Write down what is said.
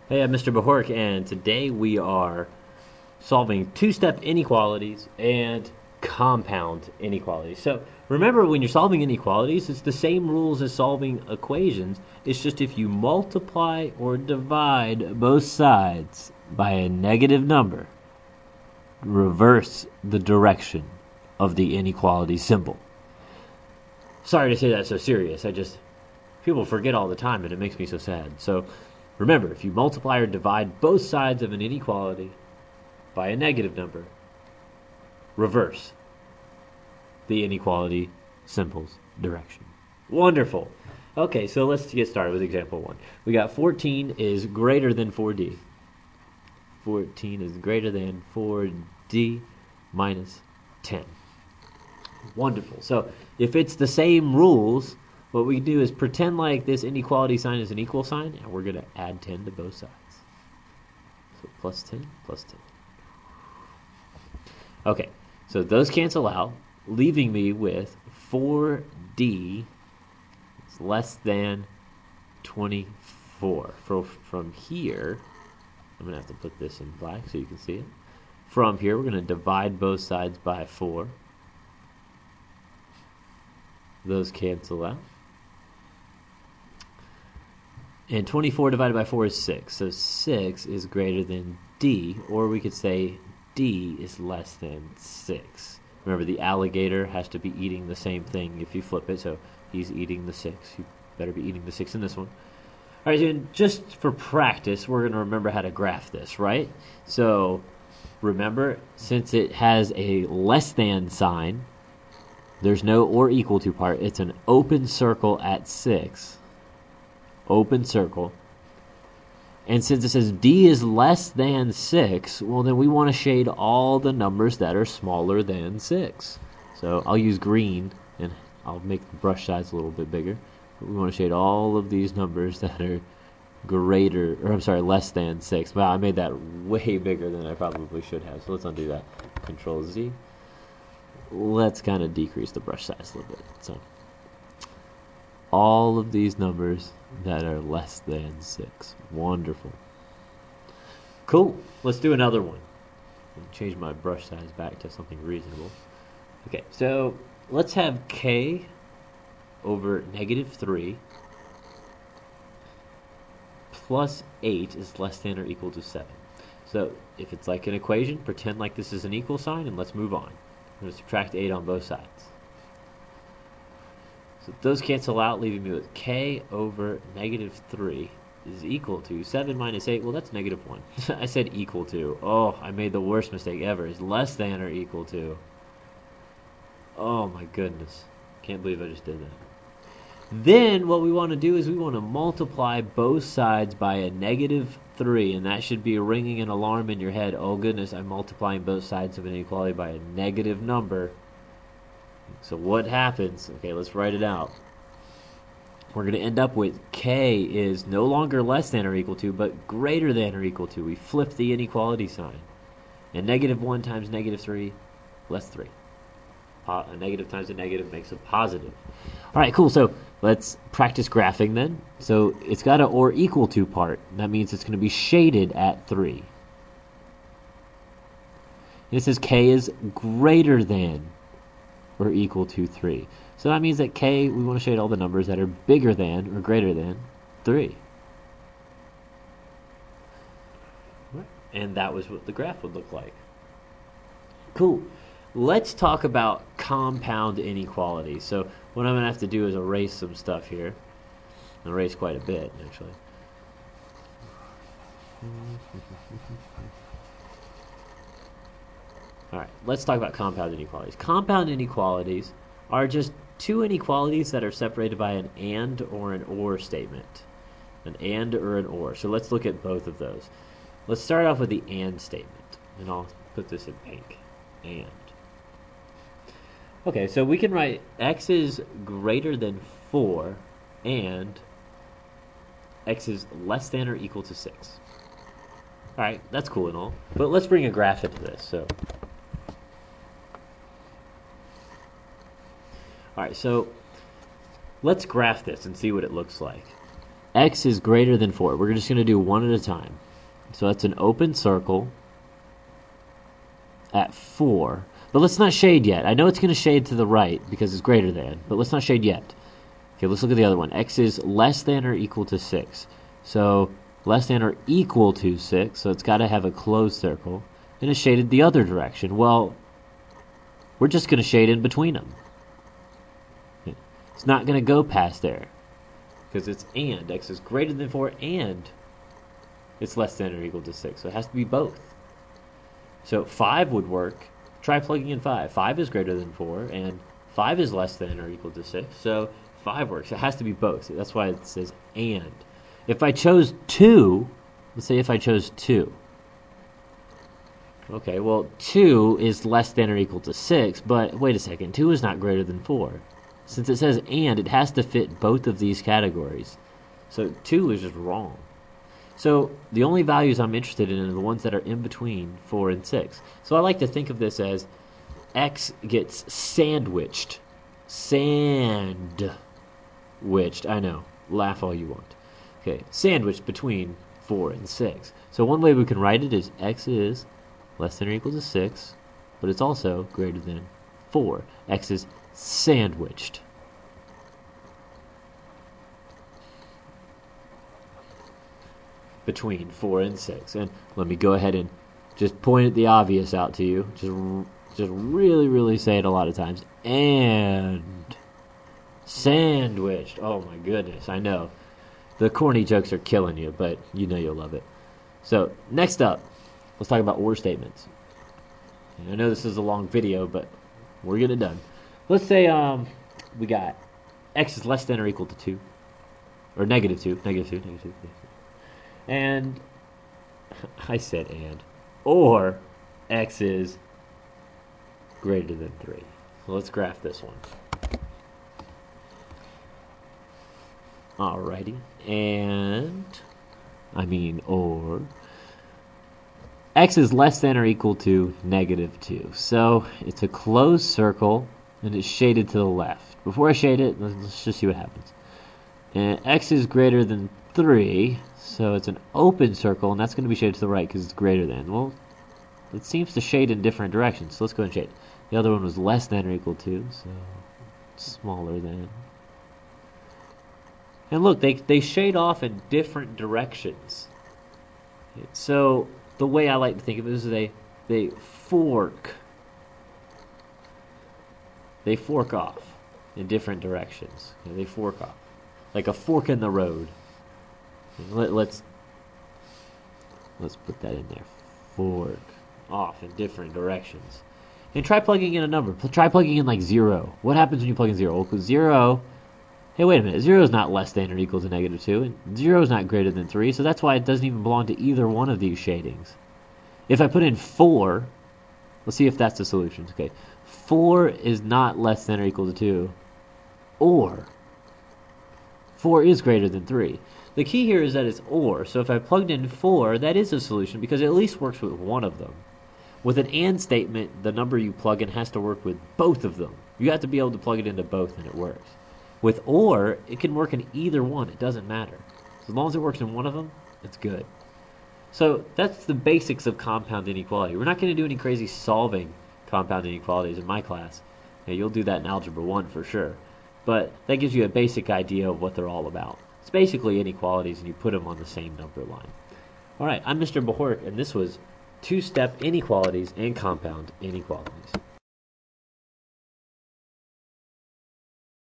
Hey, I'm Mr. Bahork, and today we are solving two-step inequalities and compound inequalities. So remember, when you're solving inequalities, it's the same rules as solving equations. It's just if you multiply or divide both sides by a negative number, reverse the direction of the inequality symbol. Sorry to say that so serious. People forget all the time, and it makes me so sad. So remember, if you multiply or divide both sides of an inequality by a negative number, reverse the inequality symbol's direction. Wonderful. Okay, so let's get started with example 1. We got 14 is greater than 4D. 14 is greater than 4D minus 10. Wonderful. So if it's the same rules, what we do is pretend like this inequality sign is an equal sign, and we're going to add 10 to both sides. So plus 10, plus 10. Okay, so those cancel out, leaving me with 4D is less than 24. From here, I'm going to have to put this in black so you can see it. From here, we're going to divide both sides by 4. Those cancel out. And 24 divided by 4 is 6. So 6 is greater than D, or we could say D is less than 6. Remember, the alligator has to be eating the same thing if you flip it, so he's eating the 6. You better be eating the 6 in this one. All right, and just for practice, we're going to remember how to graph this, right? So remember, since it has a less than sign, there's no or equal to part. It's an open circle at 6. Open circle. And since it says D is less than 6, well, then we want to shade all the numbers that are smaller than 6. So I'll use green, and I'll make the brush size a little bit bigger. But we want to shade all of these numbers that are less than 6. Wow, I made that way bigger than I probably should have. So let's undo that. Control Z. Let's kind of decrease the brush size a little bit. So all of these numbers that are less than 6. Wonderful. Cool. Let's do another one. Change my brush size back to something reasonable. Okay, so let's have K over negative 3 plus 8 is less than or equal to 7. So if it's like an equation, pretend like this is an equal sign, and let's move on. I'm going to subtract 8 on both sides. So those cancel out, leaving me with K over negative 3 is equal to 7 minus 8. Well, that's negative 1. I said equal to. Oh, I made the worst mistake ever. Is less than or equal to. Oh, my goodness. Can't believe I just did that. Then what we want to do is we want to multiply both sides by a negative 3, and that should be ringing an alarm in your head. Oh goodness, I'm multiplying both sides of an inequality by a negative number. So what happens? Okay, let's write it out. We're going to end up with K is no longer less than or equal to, but greater than or equal to. We flip the inequality sign. And negative 1 times negative 3, less 3. A negative times a negative makes a positive. All right, cool. So let's practice graphing then. So it's got an or equal to part. That means it's going to be shaded at 3. And it says K is greater than or equal to 3. So that means that K, we want to shade all the numbers that are bigger than or greater than 3. And that was what the graph would look like. Cool. Let's talk about compound inequalities. So what I'm going to have to do is erase some stuff here. Erase quite a bit, actually. All right, let's talk about compound inequalities. Compound inequalities are just two inequalities that are separated by an and or an or statement. An and or an or. So let's look at both of those. Let's start off with the and statement. And I'll put this in pink. And. Okay, so we can write x is greater than 4 and x is less than or equal to 6. All right, that's cool and all. But let's bring a graph into this. So, all right, so let's graph this and see what it looks like. x is greater than 4. We're just going to do one at a time. So that's an open circle at 4. But let's not shade yet. I know it's going to shade to the right because it's greater than, but let's not shade yet. Okay, let's look at the other one. X is less than or equal to 6. So less than or equal to 6, so it's got to have a closed circle. And it's shaded the other direction. Well, we're just going to shade in between them. It's not going to go past there because it's and. X is greater than 4 and it's less than or equal to 6. So it has to be both. So 5 would work. Try plugging in 5. 5 is greater than 4 and 5 is less than or equal to 6. So 5 works. It has to be both. That's why it says and. If I chose 2, let's say if I chose 2. Okay, well, 2 is less than or equal to 6, but wait a second. 2 is not greater than 4. Since it says and, it has to fit both of these categories. So 2 is just wrong. So the only values I'm interested in are the ones that are in between 4 and 6. So I like to think of this as x gets sandwiched. Sandwiched. I know. Laugh all you want. Okay, sandwiched between 4 and 6. So one way we can write it is x is less than or equal to 6, but it's also greater than 4. X is sandwiched. Between 4 and 6. And let me go ahead and just point the obvious out to you. Just really, really say it a lot of times. And sandwiched. Oh my goodness, I know. The corny jokes are killing you, but you know you'll love it. So, next up, let's talk about or statements. And I know this is a long video, but we're getting it done. Let's say we got x is less than or equal to 2. Or negative 2. Negative 2. And I said and. Or x is greater than 3. So let's graph this one. Alrighty. And or x is less than or equal to negative 2. So it's a closed circle and it's shaded to the left. Before I shade it, let's just see what happens. And x is greater than 3, so it's an open circle, and that's going to be shaded to the right because it's greater than. Well, it seems to shade in different directions, so let's go and shade. The other one was less than or equal to, so smaller than. And look, they shade off in different directions. So the way I like to think of it is they fork. They fork off in different directions. They fork off. Like a fork in the road. Let's put that in there. Fork off in different directions. And try plugging in a number. Try plugging in like 0. What happens when you plug in 0? Well, because 0... Hey, wait a minute. 0 is not less than or equal to negative 2. And 0 is not greater than 3. So that's why it doesn't even belong to either one of these shadings. If I put in 4... Let's see if that's the solution. Okay. 4 is not less than or equal to 2. Or 4 is greater than 3. The key here is that it's or. So if I plugged in 4, that is a solution because it at least works with one of them. With an and statement, the number you plug in has to work with both of them. You have to be able to plug it into both and it works. With or, it can work in either one. It doesn't matter. As long as it works in one of them, it's good. So that's the basics of compound inequality. We're not going to do any crazy solving compound inequalities in my class. Yeah, you'll do that in Algebra 1 for sure. But that gives you a basic idea of what they're all about. It's basically inequalities and you put them on the same number line. Alright, I'm Mr. Bahork and this was two-step inequalities and compound inequalities.